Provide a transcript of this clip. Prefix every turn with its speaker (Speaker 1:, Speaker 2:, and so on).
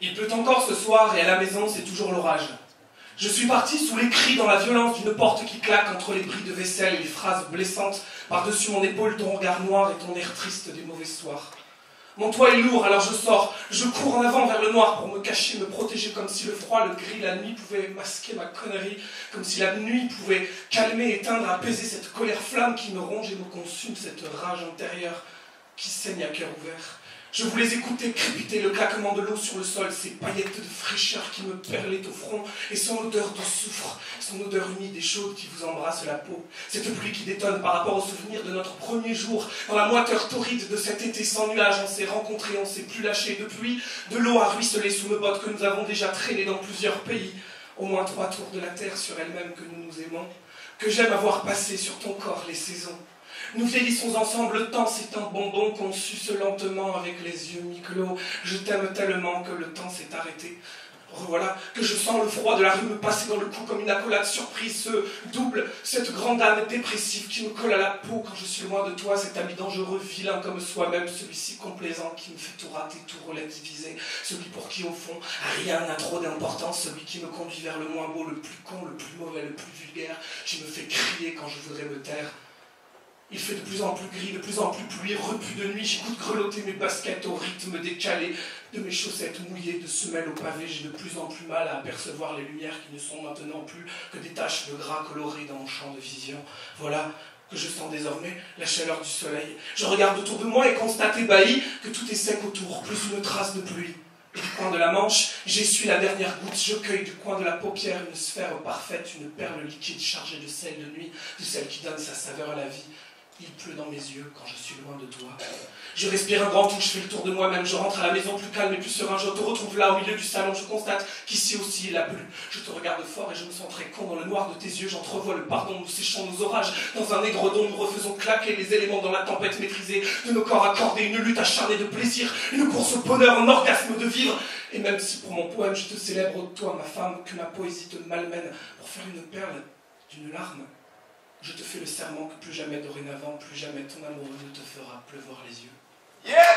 Speaker 1: Il pleut encore ce soir et à la maison c'est toujours l'orage. Je suis parti sous les cris dans la violence d'une porte qui claque entre les bris de vaisselle et les phrases blessantes par-dessus mon épaule, ton regard noir et ton air triste des mauvais soirs. Mon toit est lourd, alors je sors, je cours en avant vers le noir pour me cacher, me protéger comme si le froid, le gris, la nuit pouvaient masquer ma connerie, comme si la nuit pouvait calmer, éteindre, apaiser cette colère flamme qui me ronge et me consume, cette rage intérieure qui saigne à cœur ouvert. Je voulais écouter crépiter le claquement de l'eau sur le sol, ces paillettes de fraîcheur qui me perlaient au front, et son odeur de soufre, son odeur humide et chaude qui vous embrasse la peau. Cette pluie qui détonne par rapport au souvenir de notre premier jour, dans la moiteur torride de cet été sans nuages, on s'est rencontrés, on s'est plus lâchés. Depuis, de l'eau a ruisselé sous nos bottes que nous avons déjà traînées dans plusieurs pays, au moins 3 tours de la terre sur elle-même que nous nous aimons, que j'aime avoir passé sur ton corps les saisons. Nous vieillissons ensemble, le temps c'est un bonbon qu'on suce lentement avec les yeux mi-clos. Je t'aime tellement que le temps s'est arrêté. Revoilà que je sens le froid de la rue me passer dans le cou comme une accolade surprise, ce double, cette grande âme dépressive qui me colle à la peau quand je suis loin de toi, cet ami dangereux, vilain comme soi-même, celui-ci complaisant qui me fait tout rater, tout relativiser, celui pour qui au fond rien n'a trop d'importance, celui qui me conduit vers le moins beau, le plus con, le plus mauvais, le plus vulgaire, qui me fait crier quand je voudrais me taire. Il fait de plus en plus gris, de plus en plus pluie, repu de nuit, j'écoute grelotter mes baskets au rythme décalé de mes chaussettes mouillées de semelles au pavé. J'ai de plus en plus mal à apercevoir les lumières qui ne sont maintenant plus que des taches de gras colorées dans mon champ de vision. Voilà que je sens désormais la chaleur du soleil. Je regarde autour de moi et constate ébahi que tout est sec autour, plus une trace de pluie. Et du coin de la manche, j'essuie la dernière goutte, je cueille du coin de la paupière une sphère parfaite, une perle liquide chargée de sel de nuit, de celle qui donne sa saveur à la vie. Il pleut dans mes yeux quand je suis loin de toi. Je respire un grand coup, je fais le tour de moi-même, je rentre à la maison plus calme et plus serein. Je te retrouve là au milieu du salon, je constate qu'ici aussi il a plu. Je te regarde fort et je me sens très con dans le noir de tes yeux. J'entrevois le pardon, nous séchons nos orages. Dans un édredon, nous refaisons claquer les éléments dans la tempête maîtrisée de nos corps accordés. Une lutte acharnée de plaisir, une course au bonheur, un orgasme de vivre. Et même si pour mon poème je te célèbre, toi ma femme, que ma poésie te malmène pour faire une perle d'une larme, je te fais le serment que plus jamais dorénavant, plus jamais ton amoureux ne te fera pleuvoir les yeux.
Speaker 2: Yeah!